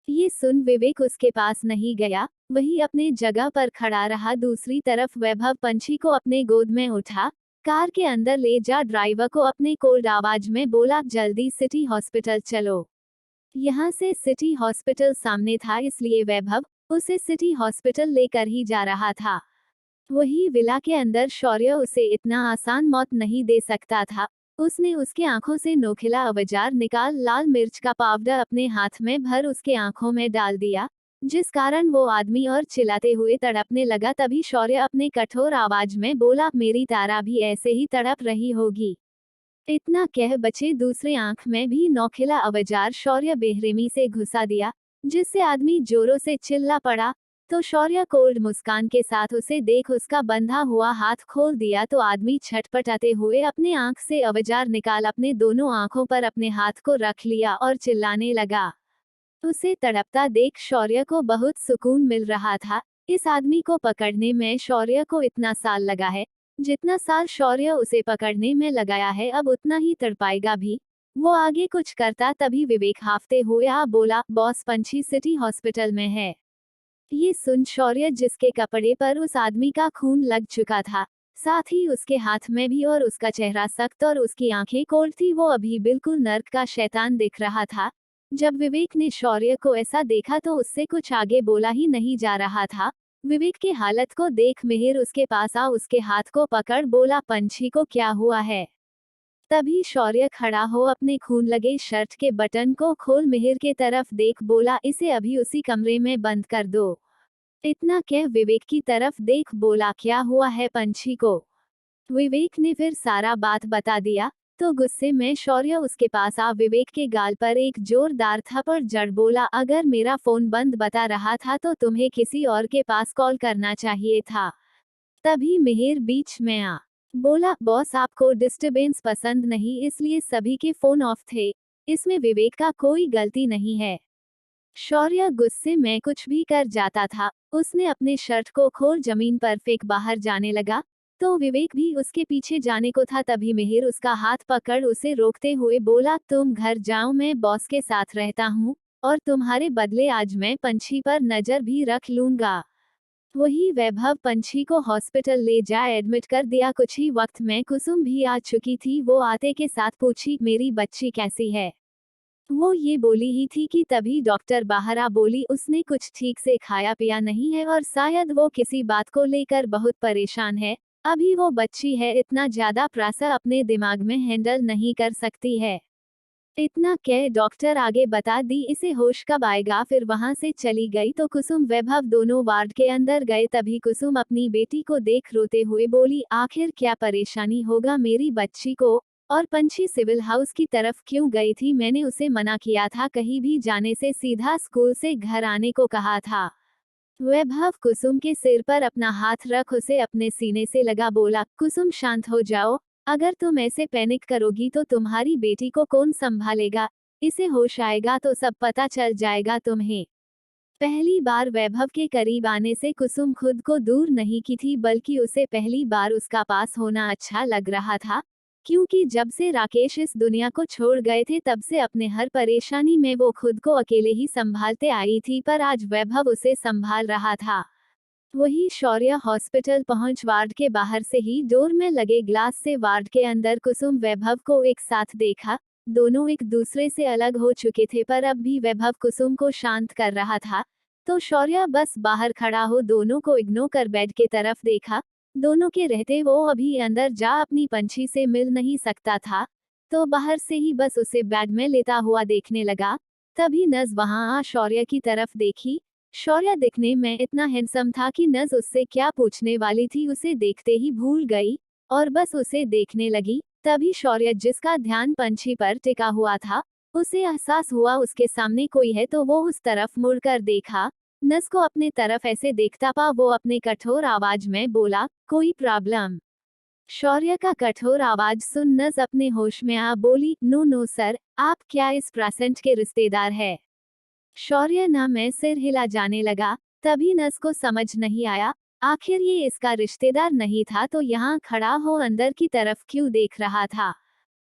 ये सुन विवेक उसके पास नहीं गया, वही अपने जगह पर खड़ा रहा। दूसरी तरफ वैभव पंछी को अपने गोद में उठा, कार के अंदर ले जा ड्राइवर को अपने कोल्ड आवाज में बोला, जल्दी सिटी हॉस्पिटल चलो। यहाँ से सिटी हॉस्पिटल सामने था, इसलिए वैभव उसे सिटी हॉस्पिटल लेकर ही जा रहा था। वही विला के अंदर शौर्य उसे इतना आसान मौत नहीं दे सकता था। उसने उसके आंखों से नोखिला औजार निकाल लाल मिर्च का पाउडर अपने हाथ में भर उसके आंखों में डाल दिया, जिस कारण वो आदमी और चिल्लाते हुए तड़पने लगा। तभी शौर्य अपने कठोर आवाज में बोला, मेरी तारा भी ऐसे ही तड़प रही होगी। इतना कह बचे दूसरे आंख में भी नौखिला औजार शौर्य बेरहमी से घुसा दिया, जिससे आदमी जोरों से चिल्ला पड़ा। तो शौर्य कोल्ड मुस्कान के साथ उसे देख उसका बंधा हुआ हाथ खोल दिया तो आदमी छटपटाते हुए अपने आंख से औजार निकाल अपने दोनों आंखों पर अपने हाथ को रख लिया और चिल्लाने लगा। उसे तड़पता देख शौर्य को बहुत सुकून मिल रहा था। इस आदमी को पकड़ने में शौर्य को इतना साल लगा है, जितना साल शौर्य उसे पकड़ने में लगाया है अब उतना ही तड़पाएगा भी। वो आगे कुछ करता तभी विवेक हाफते हुए आ बोला, बॉस पंछी सिटी हॉस्पिटल में है। ये सुन शौर्य, जिसके कपड़े पर उस आदमी का खून लग चुका था, साथ ही उसके हाथ में भी, और उसका चेहरा सख्त और उसकी आंखें कोल्ड थी, वो अभी बिल्कुल नर्क का शैतान दिख रहा था। जब विवेक ने शौर्य को ऐसा देखा तो उससे कुछ आगे बोला ही नहीं जा रहा था। विवेक की हालत को देख मिहिर उसके पास आ उसके हाथ को पकड़ बोला, पंछी को क्या हुआ है। तभी शौर्य खड़ा हो अपने खून लगे शर्ट के बटन को खोल मिहिर के तरफ देख बोला, इसे अभी उसी कमरे में बंद कर दो। इतना कह विवेक की तरफ देख बोला, क्या हुआ है पंछी को। विवेक ने फिर सारा बात बता दिया। तो गुस्से में शौर्य उसके पास आ विवेक के गाल पर एक जोरदार थप्पड़ जड़ बोला, अगर मेरा फोन बंद बता रहा था तो तुम्हें किसी और के पास कॉल करना चाहिए था। तभी मिहिर बीच में आ बोला, बॉस आपको डिस्टरबेंस पसंद नहीं इसलिए सभी के फोन ऑफ थे, इसमें विवेक का कोई गलती नहीं है। शौर्य गुस्से में कुछ भी कर जाता था। उसने अपने शर्ट को खोल जमीन पर फेंक बाहर जाने लगा, तो विवेक भी उसके पीछे जाने को था। तभी मिहिर उसका हाथ पकड़ उसे रोकते हुए बोला, तुम घर जाओ, मैं बॉस के साथ रहता हूँ और तुम्हारे बदले आज मैं पंछी पर नजर भी रख लूंगा। वही वैभव पंछी को हॉस्पिटल ले जा एडमिट कर दिया। कुछ ही वक्त में कुसुम भी आ चुकी थी। वो आते के साथ पूछी, मेरी बच्ची कैसी है। वो ये बोली ही थी कि तभी डॉक्टर बाहर आ बोली, उसने कुछ ठीक से खाया पिया नहीं है और शायद वो किसी बात को लेकर बहुत परेशान है। अभी वो बच्ची है, इतना ज्यादा प्रेशर अपने दिमाग में हैंडल नहीं कर सकती है। इतना कह डॉक्टर आगे बता दी, इसे होश कब आएगा। फिर वहां से चली गई तो कुसुम वैभव दोनों वार्ड के अंदर गए। तभी कुसुम अपनी बेटी को देख रोते हुए बोली, आखिर क्या परेशानी होगा मेरी बच्ची को, और पंछी सिविल हाउस की तरफ क्यों गई थी। मैंने उसे मना किया था कहीं भी जाने से, सीधा स्कूल से घर आने को कहा था। वैभव कुसुम के सिर पर अपना हाथ रख उसे अपने सीने से लगा बोला, कुसुम शांत हो जाओ, अगर तुम ऐसे पैनिक करोगी तो तुम्हारी बेटी को कौन संभालेगा। इसे होश आएगा तो सब पता चल जाएगा तुम्हें। पहली बार वैभव के करीब आने से कुसुम खुद को दूर नहीं की थी, बल्कि उसे पहली बार उसका पास होना अच्छा लग रहा था, क्योंकि जब से राकेश इस दुनिया को छोड़ गए थे तब से अपने हर परेशानी में वो खुद को अकेले ही संभालते आई थी, पर आज वैभव उसे संभाल रहा था। वही शौर्य हॉस्पिटल पहुंच वार्ड के बाहर से ही डोर में लगे ग्लास से वार्ड के अंदर कुसुम वैभव को एक साथ देखा। दोनों एक दूसरे से अलग हो चुके थे, पर अब भी वैभव कुसुम को शांत कर रहा था। तो शौर्य बस बाहर खड़ा हो दोनों को इग्नोर कर बेड के तरफ देखा। दोनों के रहते वो अभी अंदर जा अपनी पंछी से मिल नहीं सकता था, तो बाहर से ही बस उसे बेड में लेटा हुआ देखने लगा। तभी नज वहां आ शौर्य की तरफ देखी। शौर्य दिखने में इतना हैंडसम था कि नज उससे क्या पूछने वाली थी उसे देखते ही भूल गई और बस उसे देखने लगी। तभी शौर्य, जिसका ध्यान पंछी पर टिका हुआ था, उसे एहसास हुआ उसके सामने कोई है तो वो उस तरफ मुड़कर देखा। नज को अपने तरफ ऐसे देखता पा वो अपने कठोर आवाज में बोला, कोई प्रॉब्लम? शौर्य का कठोर आवाज सुन नज अपने होश में आ बोली, नो नो सर, आप क्या इस प्रेजेंट के रिश्तेदार है? शौर्य ना में सिर हिला जाने लगा। तभी नस को समझ नहीं आया, आखिर ये इसका रिश्तेदार नहीं था तो यहाँ खड़ा हो अंदर की तरफ क्यों देख रहा था।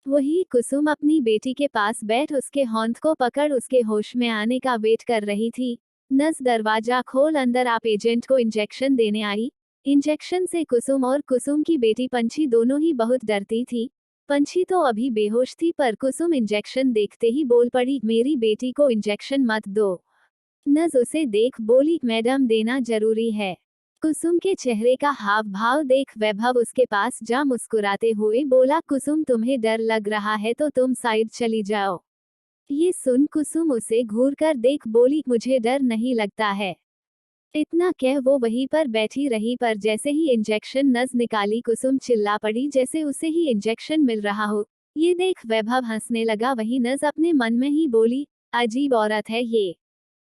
वही कुसुम अपनी बेटी के पास बैठ उसके होंठ को पकड़ उसके होश में आने का वेट कर रही थी। नस, दरवाजा खोल, अंदर आप एजेंट को इंजेक्शन देने आई। इंजेक्शन से कुसुम और कुसुम की बेटी पंछी दोनों ही बहुत डरती थी। पंछी तो अभी बेहोश थी पर कुसुम इंजेक्शन देखते ही बोल पड़ी, मेरी बेटी को इंजेक्शन मत दो। नज उसे देख बोली, मैडम देना जरूरी है। कुसुम के चेहरे का हाव भाव देख वैभव उसके पास जा मुस्कुराते हुए बोला, कुसुम तुम्हें डर लग रहा है तो तुम साइड चली जाओ। ये सुन कुसुम उसे घूर कर देख बोली, मुझे डर नहीं लगता है। इतना कह वो वहीं पर बैठी रही पर जैसे ही इंजेक्शन नज निकाली कुसुम चिल्ला पड़ी जैसे उसे ही इंजेक्शन मिल रहा हो। ये देख वैभव हंसने लगा। वही नज अपने मन में ही बोली, अजीब औरत है ये।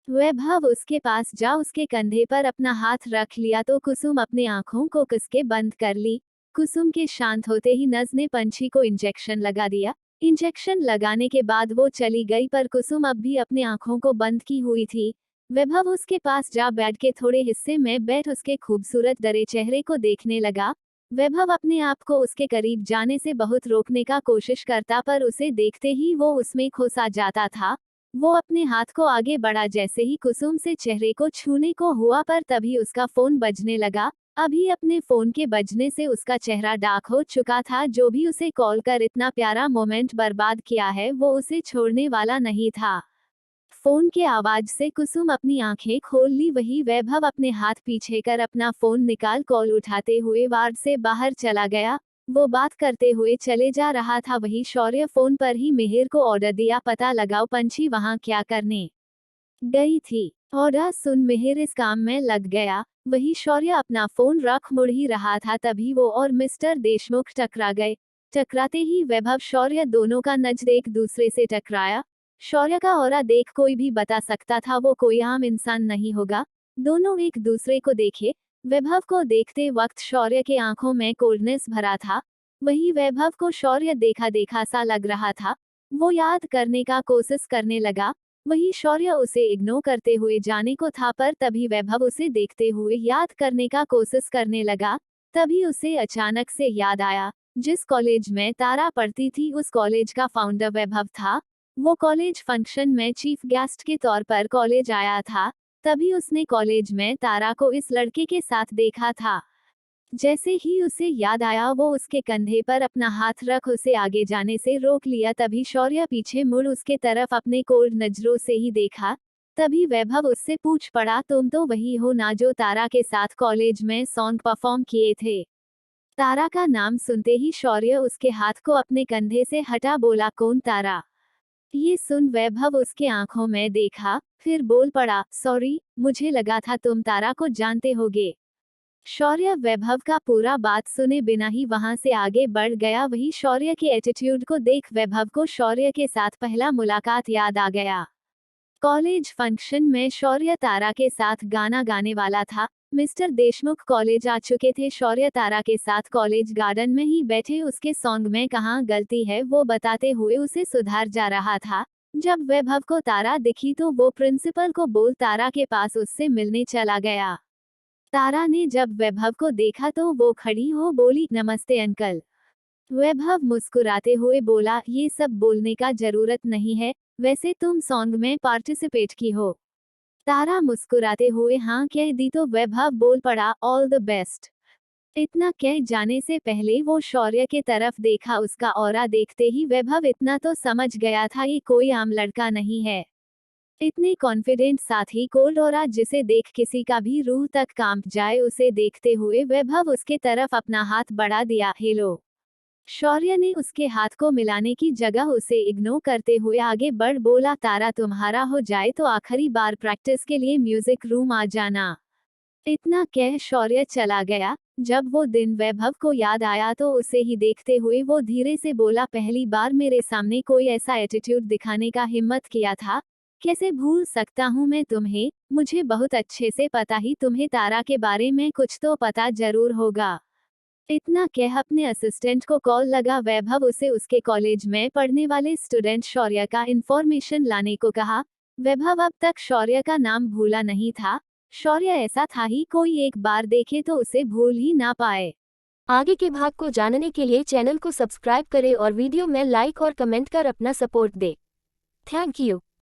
वैभव उसके पास जा उसके कंधे पर अपना हाथ रख लिया तो कुसुम अपने आंखों को कसके बंद कर ली। कुसुम के शांत होते ही नज ने पंछी को इंजेक्शन लगा दिया। इंजेक्शन लगाने के बाद वो चली गई पर कुसुम अब भी अपने आंखों को बंद की हुई थी। वैभव उसके पास जा बेड के थोड़े हिस्से में बैठ उसके खूबसूरत डरे चेहरे को देखने लगा। वैभव अपने आप को उसके करीब जाने से बहुत रोकने का कोशिश करता पर उसे देखते ही वो उसमें खोसा जाता था। वो अपने हाथ को आगे बढ़ा जैसे ही कुसुम से चेहरे को छूने को हुआ पर तभी उसका फोन बजने लगा। अभी अपने फोन के बजने से उसका चेहरा डार्क हो चुका था। जो भी उसे कॉल कर इतना प्यारा मोमेंट बर्बाद किया है वो उसे छोड़ने वाला नहीं था। फोन के आवाज से कुसुम अपनी आंखें खोल ली। वही वैभव अपने हाथ पीछे कर अपना फोन निकाल कॉल उठाते हुए वार्ड से बाहर चला गया। वो बात करते हुए चले जा रहा था। वही शौर्य फोन पर ही मिहिर को ऑर्डर दिया, पता लगाओ पंछी वहां क्या करने गई थी। ऑर्डर सुन मिहिर इस काम में लग गया। वही शौर्य अपना फोन रख मुड़ ही रहा था तभी वो और मिस्टर देशमुख टकरा गए। टकराते ही वैभव शौर्य दोनों का नजर एक दूसरे से टकराया। शौर्य का ऑरा देख कोई भी बता सकता था वो कोई आम इंसान नहीं होगा। दोनों एक दूसरे को देखे। वैभव को देखते वक्त शौर्य के आंखों में कोल्डनेस भरा था। वही वैभव को शौर्य देखा देखा सा लग रहा था। वो याद करने का कोशिश करने लगा। वही शौर्य उसे इग्नोर करते हुए जाने को था पर तभी वैभव उसे देखते हुए याद करने का कोशिश करने लगा। तभी उसे अचानक से याद आया, जिस कॉलेज में तारा पढ़ती थी उस कॉलेज का फाउंडर वैभव था। वो कॉलेज फंक्शन में चीफ गेस्ट के तौर पर कॉलेज आया था। तभी उसने कॉलेज में तारा को इस लड़के के साथ देखा था। जैसे ही उसे याद आया वो उसके कंधे पर अपना हाथ रख उसे आगे जाने से रोक लिया। तभी शौर्य पीछे मुड़ उसके तरफ अपने कोल्ड नजरों से ही देखा। तभी वैभव उससे पूछ पड़ा, तुम तो वही हो ना जो तारा के साथ कॉलेज में सॉन्ग परफॉर्म किए थे? तारा का नाम सुनते ही शौर्य उसके हाथ को अपने कंधे से हटा बोला, कौन तारा? ये सुन वैभव उसके आंखों में देखा, फिर बोल पड़ा, सॉरी, मुझे लगा था तुम तारा को जानते होगे। शौर्य वैभव का पूरा बात सुने बिना ही वहां से आगे बढ़ गया। वही शौर्य के एटीट्यूड को देख वैभव को शौर्य के साथ पहला मुलाकात याद आ गया। कॉलेज फंक्शन में शौर्य तारा के साथ गाना गाने वाला था। मिस्टर देशमुख कॉलेज आ चुके थे। शौर्य तारा के साथ कॉलेज गार्डन में ही बैठे उसके सॉन्ग में कहाँ गलती है वो बताते हुए उसे सुधार जा रहा था। जब वैभव को तारा दिखी तो वो प्रिंसिपल को बोल तारा के पास उससे मिलने चला गया। तारा ने जब वैभव को देखा तो वो खड़ी हो बोली, नमस्ते अंकल। वैभव मुस्कुराते हुए बोला, ये सब बोलने का जरूरत नहीं है, वैसे तुम सॉन्ग में पार्टिसिपेट की हो? तारा मुस्कुराते हुए हाँ कह दी तो वैभव बोल पड़ा, ऑल द बेस्ट। इतना कह जाने से पहले वो शौर्य के तरफ देखा। उसका ऑरा देखते ही वैभव इतना तो समझ गया था ये कोई आम लड़का नहीं है। इतने कॉन्फिडेंट साथ ही कोल्ड ऑरा जिसे देख किसी का भी रूह तक कांप जाए। उसे देखते हुए वैभव उसके तरफ अपना हाथ बढ़ा दिया। हेलो शौर्य ने उसके हाथ को मिलाने की जगह उसे इग्नोर करते हुए आगे बढ़ बोला, तारा तुम्हारा हो जाए तो आखिरी बार प्रैक्टिस के लिए म्यूजिक रूम आ जाना। इतना कह शौर्य चला गया। जब वो दिन वैभव को याद आया तो उसे ही देखते हुए वो धीरे से बोला, पहली बार मेरे सामने कोई ऐसा एटीट्यूड दिखाने का हिम्मत किया था। कैसे भूल सकता हूँ मैं तुम्हें, मुझे बहुत अच्छे से पता ही तुम्हें तारा के बारे में कुछ तो पता जरूर होगा। इतना कह अपने असिस्टेंट को कॉल लगा वैभव उसे उसके कॉलेज में पढ़ने वाले स्टूडेंट शौर्य का इंफॉर्मेशन लाने को कहा। वैभव अब तक शौर्य का नाम भूला नहीं था। शौर्य ऐसा था ही कोई एक बार देखे तो उसे भूल ही ना पाए। आगे के भाग को जानने के लिए चैनल को सब्सक्राइब करें और वीडियो में लाइक और कमेंट कर अपना सपोर्ट दें। Thank you.